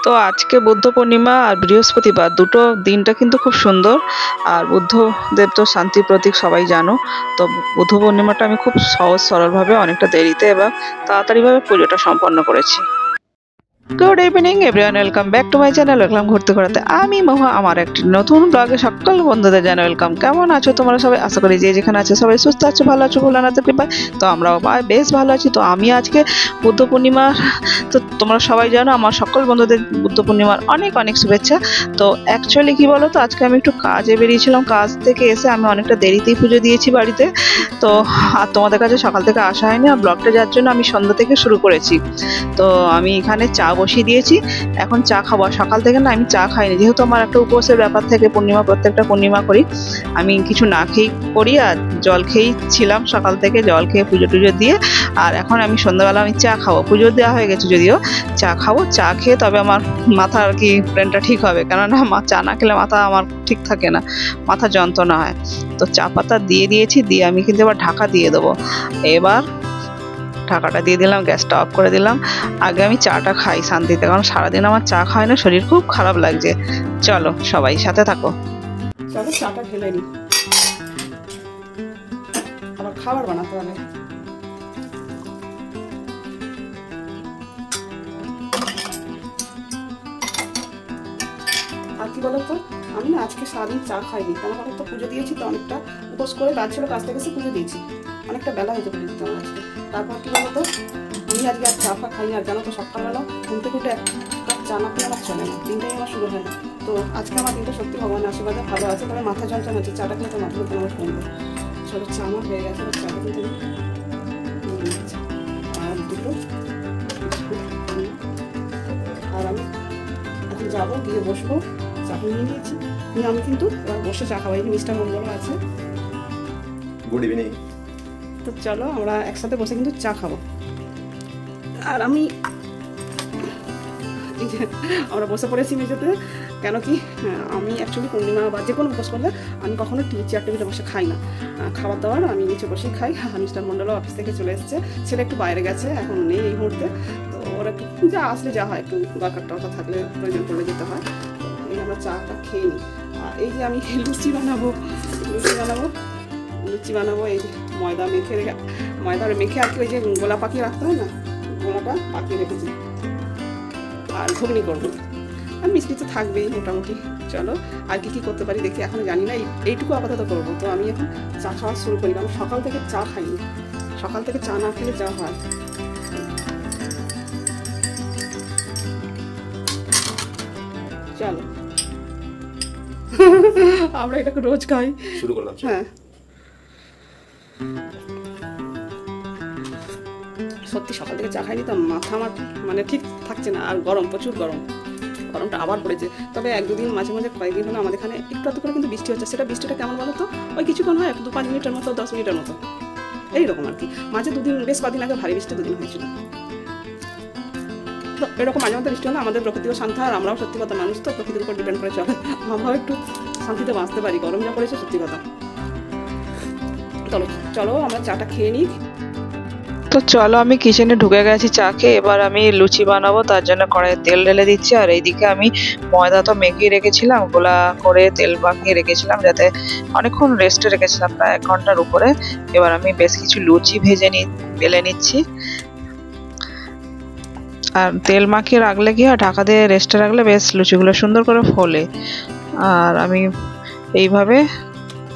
তো আজকে বুদ্ধ পূর্ণিমা আর বৃহস্পতিবার দুটো দিনটা কিন্তু খুব সুন্দর। আর বুদ্ধদেব তো শান্তির প্রতীক, সবাই জানো। তো বুদ্ধ পূর্ণিমাটা আমি খুব সহজ সরলভাবে অনেকটা দেরিতে এবং তাড়াতাড়িভাবে পুজোটা সম্পন্ন করেছি। Good evening everyone, welcome back to my channel. Welcome ঘুরতে ঘোরাতে, আমি মহা। আমার একটি নতুন ব্লগে সকল বন্ধুদের জানাই ওয়েলকাম। কেমন আছো তোমরা সবাই? আশা করি যে যেখানে আছে সবাই সুস্থ আছো, ভালো আছো, ভোলানাথের কৃপায়। তো আমরাও বেশ ভালো আছি। তো আমি আজকে বুদ্ধ পূর্ণিমা, তো তোমরা সবাই জানো আমার সকল বন্ধুদের বুদ্ধ পূর্ণিমার অনেক অনেক শুভেচ্ছা। তো অ্যাকচুয়ালি কি বলো তো, আজকে আমি একটু কাজে বেরিয়েছিলাম, কাজ থেকে এসে আমি অনেকটা দেরিতেই পুজো দিয়েছি বাড়িতে। তো আর তোমাদের কাছে সকাল থেকে আসা হয়নি, আর ব্লগটা যার জন্য আমি সন্ধ্যা থেকে শুরু করেছি। তো আমি এখানে চা বসিয়ে দিয়েছি, এখন চা খাবো। সকাল থেকে না আমি চা খাইনি, যেহেতু আমার একটা উপবাসের ব্যাপার থেকে, পূর্ণিমা প্রত্যেকটা পূর্ণিমা করি আমি কিছু না খেয়েই করি, আর জল খেয়েই ছিলাম সকাল থেকে, জল খেয়ে পুজো টুজো দিয়ে। আর এখন আমি সন্ধ্যাবেলা আমি চা খাবো, পুজো দেওয়া হয়ে গেছে যদিও, চা খাবো। চা খেয়ে তবে আমার মাথা আর কি ব্রেনটা ঠিক হবে, কেননা চা না খেলে মাথা আমার ঠিক থাকে না, মাথা যন্ত্রণা হয়। তো চা পাতা দিয়ে দিয়েছি, দিয়ে আমি কিন্তু এবার ঢাকা দিয়ে দেবো। এবার ঢাকাটা দিয়ে দিলাম, গ্যাসটা অফ করে দিলাম। আগে আমি চাটা খাই শান্তিতে, কারণ সারাদিন আমার চা খায় না, শরীর খুব খারাপ লাগছে। চলো সবাই সাথে থাকো। চলো চাটা ঢেলে নি, আবার খাবার বানাতে হবে। আর কি বলতো, আমি না আজকে সারাদিন চা খাইনি, কেন বলো তো, পুজো দিয়েছি তো অনেকটা, উপোস করে কাজ ছিল, কাজ থেকে এসে পুজো দিয়েছি, অনেকটা বেলা হয়েছে পুজো দিতে আমার আজকে। তারপর কি বলতো, আমি আজকে আর চা ফা খাইনি। আর জানো তো, সকালবেলা ঘুম থেকে উঠে এক কাপ চা না খেলে আমার চলে না, দিনটাই আমার শুরু হয় না। তো আজকে আমার দিনটা সত্যি ভগবানের আশীর্বাদে ভালো আছে, তবে মাথা যন্ত্রণা হচ্ছে, চাটা খেলে তো মাথা যন্ত্রণা আমার কমবে। চলো চা আমার হয়ে গেছে, চাটা কিন্তু আর দুটো, আর আমি এখন যাবো, গিয়ে বসবো। চাটা নিয়ে নিয়েছি, নিয়ে আমি কিন্তু এবার বসে চা খাবো। এই মিস্টার মঙ্গল আছে। Good evening. তো চলো আমরা একসাথে বসে কিন্তু চা খাবো। আর আমি এই যে আমরা বসে পড়েছি মেঝেতে, কেন কি আমি অ্যাকচুয়ালি পূর্ণিমা বা যে কোনো উপোস করলে আমি কখনো চেয়ার টেবিলে বসে খাই না, খাবার দাবার আমি নিচে বসেই খাই। মিস্টার মন্ডলও অফিস থেকে চলে এসেছে, ছেলে একটু বাইরে গেছে, এখন নেই এই মুহূর্তে। তো ওরা একটু যা আসলে যা হয়, একটু দরকার টরকার থাকলে প্রয়োজন পড়লে যেতে হয়। তো এই আমরা চাটা খেয়ে নিই। আর এই যে আমি লুচি বানাবো, এই যে ময়দা মেখে আর কি, ওই যে গোলা পাকিয়ে রাখতে হয় না, গোলাটা পাকিয়ে রেখেছি। আর ঘুগনি করবো, আর মিষ্টি তো থাকবেই মোটামুটি। চলো আর কি করতে পারি দেখি, এখনো জানি না, এইটুকু আপাতত করবো। তো আমি এখন চা খাওয়া শুরু করি, কারণ সকাল থেকে চা খাইনি, সকাল থেকে চা না খেলে যা হয়। চলো আমরা এটাকে রোজ খাই, শুরু করলাম। হ্যাঁ সত্যি সকাল থেকে চা খাইনি তো মাথা আমার মানে ঠিক থাকছে না। আর গরম, প্রচুর গরমটা আবার পড়েছে। তবে এক দুদিন মাঝে মাঝে কয়েকদিন হলো আমাদের এখানে একটু এত করে কিন্তু বৃষ্টি হচ্ছে। সেটা বৃষ্টিটা কেমন বলো তো, ওই কিছুক্ষণ হয়, 2-5 মিনিটের মতো, 10 মিনিটের মতো, এইরকম আর কি। মাঝে দুদিন, বেশ কদিন আগে ভারী বৃষ্টি 2 দিন হয়েছিল। তো এরকম মাঝে মধ্যে বৃষ্টি হলে আমাদের প্রকৃতিও শান্ত, আর আমরাও সত্যি কথা মানুষ তো প্রকৃতির উপর ডিপেন্ড করে চলে, আমরাও একটু শান্তিতে বাঁচতে পারি। গরম যা পড়েছে সত্যি কথা। চলো আমরা চাটা খেয়ে নিই। তো চলো আমি কিচেনে ঢুকে গেছি চা খেয়ে। এবার আমি লুচি বানাবো, তার জন্য কড়াইয়ে তেল ঢেলে দিচ্ছি। আর এইদিকে আমি ময়দা তো মেখে রেখেছিলাম, গোলা করে তেল মাখিয়ে রেখেছিলাম, যাতে অনেকক্ষণ রেস্টে রেখেছিলাম, প্রায় 1 ঘন্টার উপরে। এবার আমি বেশ কিছু লুচি বেলে নিচ্ছি। আর তেল মাখিয়ে রাখলে কি হয়, ঢাকা দিয়ে রেস্টে রাখলে বেশ লুচিগুলো সুন্দর করে ফোলে। আর আমি এইভাবে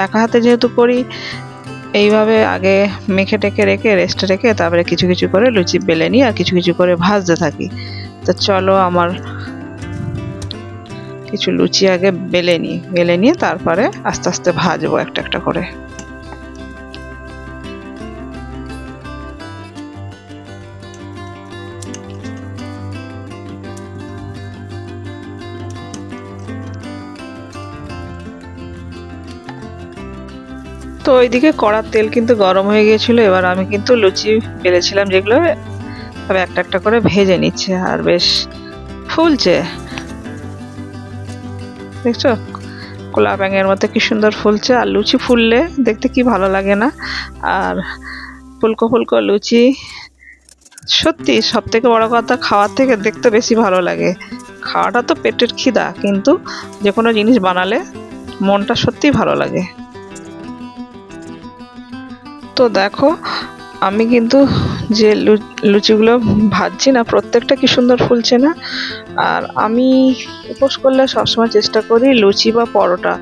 একা হাতে যেহেতু করি, এইভাবে আগে মেখে টেকে রেখে রেস্টে রেখে তারপরে কিছু কিছু করে লুচি বেলে নিই, আর কিছু কিছু করে ভাজতে থাকি। তো চলো আমার কিছু লুচি আগে বেলে নিয়ে তারপরে আস্তে আস্তে ভাজবো একটা একটা করে। তো ওইদিকে কড়ার তেল কিন্তু গরম হয়ে গিয়েছিল। এবার আমি কিন্তু লুচি বেলেছিলাম যেগুলো, তবে একটা একটা করে ভেজে নিচ্ছে, আর বেশ ফুলছে, দেখছো কলা ব্যাঙের মতো কি সুন্দর ফুলছে। আর লুচি ফুললে দেখতে কি ভালো লাগে না। আর ফুলকো ফুলকো লুচি সত্যি সব থেকে বড় কথা, খাওয়ার থেকে দেখতে বেশি ভালো লাগে। খাওয়াটা তো পেটের খিদা, কিন্তু যে কোনো জিনিস বানালে মনটা সত্যিই ভালো লাগে। তো দেখো আমি কিন্তু যে লুচিগুলো ভাজছি না, প্রত্যেকটা কি সুন্দর ফুলছে না। আর আমি উপোস করলে সবসময় চেষ্টা করি লুচি বা পরোটা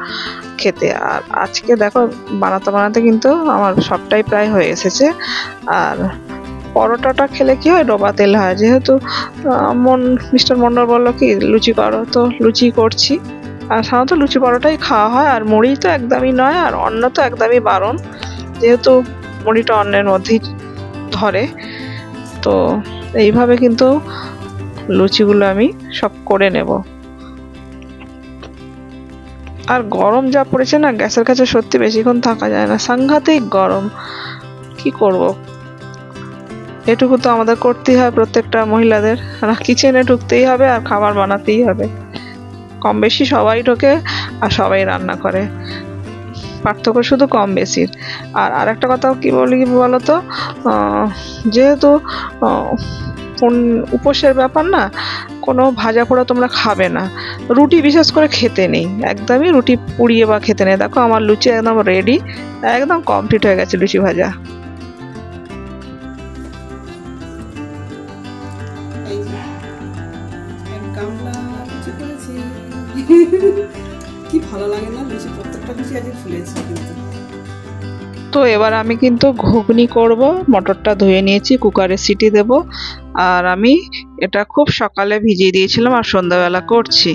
খেতে। আর আজকে দেখো বানাতে বানাতে কিন্তু আমার সবটাই প্রায় হয়ে এসেছে। আর পরোটাটা খেলে কি হয়, ডোবা তেল হয়। যেহেতু মিস্টার মন্ডল বললো কি লুচি করো, তো লুচি করছি। আর সাধারণত লুচি পরোটাই খাওয়া হয়, আর মুড়ি তো একদমই নয়, আর অন্ন তো একদমই বারণ, যেহেতু মুড়িটা অন্নের মধ্যেই ধরে। তো এইভাবে কিন্তু লুচিগুলো আমি সব করে নেব। আর গরম যা পড়েছে না, গ্যাসের কাছে সত্যি বেশিক্ষণ থাকা যায় না, সাংঘাতিক গরম। কি করব, এটুকু তো আমাদের করতেই হয় প্রত্যেকটা মহিলাদের। কিচেনে ঢুকতেই হবে আর খাবার বানাতেই হবে। কম বেশি সবাই ঢোকে আর সবাই রান্না করে, পার্থক্য শুধু কম বেশির। আর আরেকটা কথা কি বলি বলো তো, যেহেতু উপোসের ব্যাপার না, কোনো ভাজা পোড়া তোমরা খাবে না, রুটি বিশেষ করে খেতে নেই, একদমই রুটি পুড়িয়ে বা খেতে নেই। দেখো আমার লুচি একদম রেডি, একদম কমপ্লিট হয়ে গেছে লুচি ভাজা। কি ভালো লাগে না লুচি, প্রত্যেকটা লুচি আজকে ফুলেছে কিন্তু। তো এবার আমি কিন্তু ঘুগনি করব। মটরটা ধুয়ে নিয়েছি, কুকারে সিটি দেব। আর আমি এটা খুব সকালে ভিজিয়ে দিয়েছিলাম আর সন্ধ্যাবেলা করছি।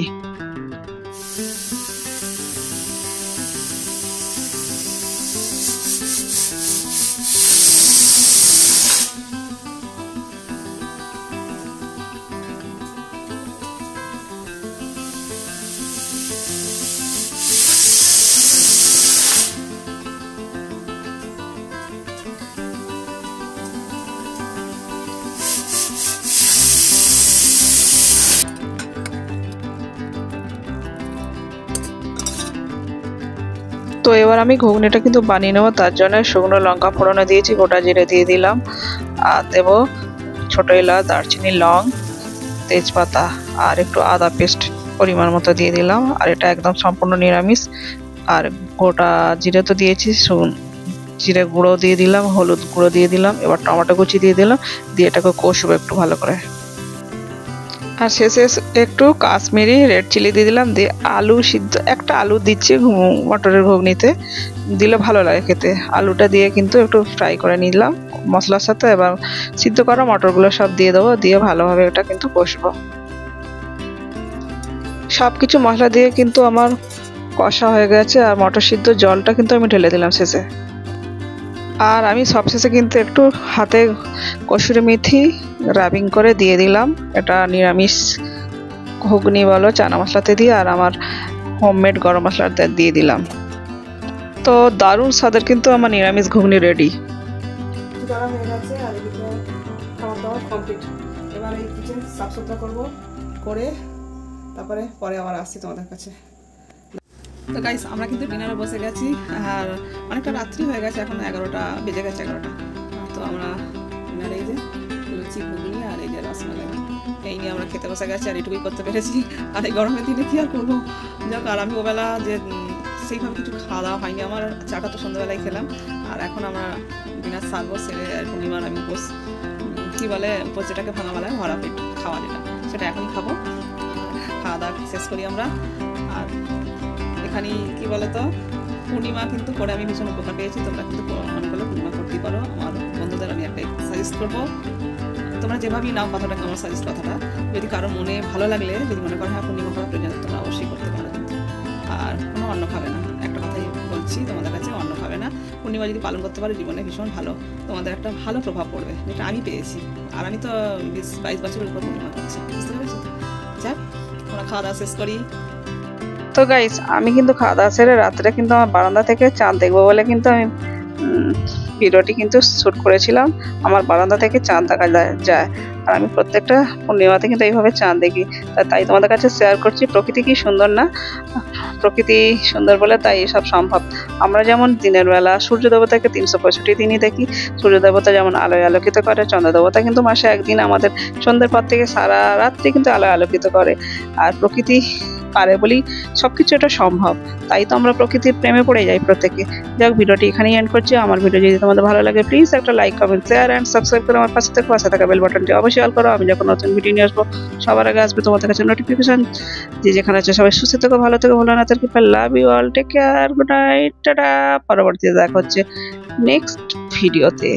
তো এবার আমি ঘুগনিটা কিন্তু বানিয়ে নেবো, তার জন্য শুকনো লঙ্কা ফোড়নে দিয়েছি, গোটা জিরে দিয়ে দিলাম, আর দেবো ছোট এলাচ, দারচিনি, লং, তেজপাতা, আর একটু আদা পেস্ট পরিমাণ মতো দিয়ে দিলাম। আর এটা একদম সম্পূর্ণ নিরামিষ। আর গোটা জিরে তো দিয়েছি, জিরে গুঁড়ো দিয়ে দিলাম, হলুদ গুঁড়ো দিয়ে দিলাম, এবার টমেটো কুচি দিয়ে দিলাম, দিয়ে এটাকে কষবো একটু ভালো করে। আর শেষে একটু কাশ্মীরি রেড চিলি দিয়ে দিলাম, দিয়ে আলু সিদ্ধ, একটা আলু দিচ্ছি মটরের ঘুগনিতে, দিলে ভালো লাগে খেতে। আলুটা দিয়ে কিন্তু একটু ফ্রাই করে নিলাম মশলার সাথে। এবার সিদ্ধ করা মটরগুলো সব দিয়ে দেবো, দিয়ে ভালোভাবে এটা কিন্তু কষবো। সব কিছু মশলা দিয়ে কিন্তু আমার কষা হয়ে গেছে। আর মটর সিদ্ধ জলটা কিন্তু আমি ঢেলে দিলাম শেষে। আর আমি সবশেষে কিন্তু একটু হাতে কসুরি মেথি রাবিং করে দিয়ে দিলাম। এটা নিরামিষ ঘুগনি বলো চানা মশলাতে দিয়ে, আর আমার হোমমেড গরম মশলাতে দিয়ে দিলাম। তো দারুণ স্বাদের কিন্তু আমার নিরামিষ ঘুগনি রেডি। করা হয়ে গেছে আর এদিকে খাওয়া দাওয়া কমপ্লিট। এবার এই কিচেন সাফ সুতরা করবো, করে তারপরে পরে আবার আসছি তোমাদের কাছে। তো গাইস আমরা কিন্তু ডিনারে বসে গেছি, আর অনেকটা রাত্রি হয়ে গেছে, এখন 11টা বেজে গেছে, 11টা। তো আমরা ডিনারে এই যে লুচি ঘুগনি আর এই যে রসমালাই, এই নিয়ে আমরা খেতে বসে গেছি। আর এটুকুই করতে পেরেছি, আর এই গরমের দিনে কি আর করবো। যাক, আর আমি ওবেলা যে সেইভাবে কিছু খাওয়া দাওয়া হয়নি আমার, চাটা তো সন্ধ্যাবেলায় খেলাম। আর এখন আমরা ডিনার সারবো, সেরে পূর্ণিমার আমি উপোস, কী বলে উপোস যেটাকে ভাঙা বেলায় ভরা পেট খাওয়া, সেটা এখনই খাবো। খাওয়া দাওয়া শেষ করি আমরা। আর এখানে কি বলতো, পূর্ণিমা কিন্তু করে আমি ভীষণ উপকার পেয়েছি। তোমরা কিন্তু মনে করলে পূর্ণিমা করতেই পারো। আমার বন্ধুদের আমি একটা সাজেস্ট করবো, তোমরা যেভাবেই নাও কথাটাকে, আমার সাজেস্ট কথাটা, যদি কারো মনে ভালো লাগলে, যদি মনে করো হ্যাঁ পূর্ণিমা করার প্রয়োজন, তোমরা অবশ্যই করতে পারো। আর কোনো অন্ন খাবে না, একটা কথাই বলছি তোমাদের কাছে, অন্ন খাবে না। পূর্ণিমা যদি পালন করতে পারো জীবনে ভীষণ ভালো, তোমাদের একটা ভালো প্রভাব পড়বে, যেটা আমি পেয়েছি। আর আমি তো 20-22 বছরের উপর পূর্ণিমা করছি, বুঝতে পেরেছি। যাক, আমরা খাওয়া দাওয়া শেষ করি। তো গাইস আমি কিন্তু খাওয়া দাওয়া সেরে রাত্রে কিন্তু আমার বারান্দা থেকে চাঁদ দেখবো বলে কিন্তু আমি ভিডিওটি কিন্তু শ্যুট করেছিলাম। আমার বারান্দা থেকে চাঁদ দেখা যায়, আর আমি প্রত্যেকটা পূর্ণিমাতে কিন্তু এইভাবে চাঁদ দেখি। তাই তোমাদের কাছে শেয়ার করছি। প্রকৃতি কি সুন্দর না? প্রকৃতি সুন্দর বলে তাই এসব সম্ভব। আমরা যেমন দিনের বেলা সূর্য দেবতাকে 365 দিনই দেখি। সূর্য দেবতা যেমন আলোয় আলোকিত করে, চন্দ্র দেবতা কিন্তু মাসে একদিন আমাদের সন্ধ্যের পর থেকে সারা রাত্রি কিন্তু আলোয় আলোকিত করে। আর প্রকৃতি পারে বলেই সবকিছু এটা সম্ভব। তাই তো আমরা প্রকৃতির প্রেমে পড়ে যাই প্রত্যেকে। যাক, ভিডিওটি এখানেই এন্ড করছি। আমার ভিডিও যদি তোমাদের ভালো লাগে প্লিজ একটা like, comment, share and subscribe করে আমার পাশে থাকা বেল বাটনটি অবশ্যই অল করো। আমি যখন নতুন ভিডিও নিয়ে আসবো সবার আগে আসবে তোমাদের কাছে নোটিফিকেশন। যে যেখানে আছে সবাই সুস্থ থেকো, ভালো থেকো, ভালো না থেকো। Love you all, take care, good night, tata. পরবর্তীতে দেখা হচ্ছে নেক্সট ভিডিওতে।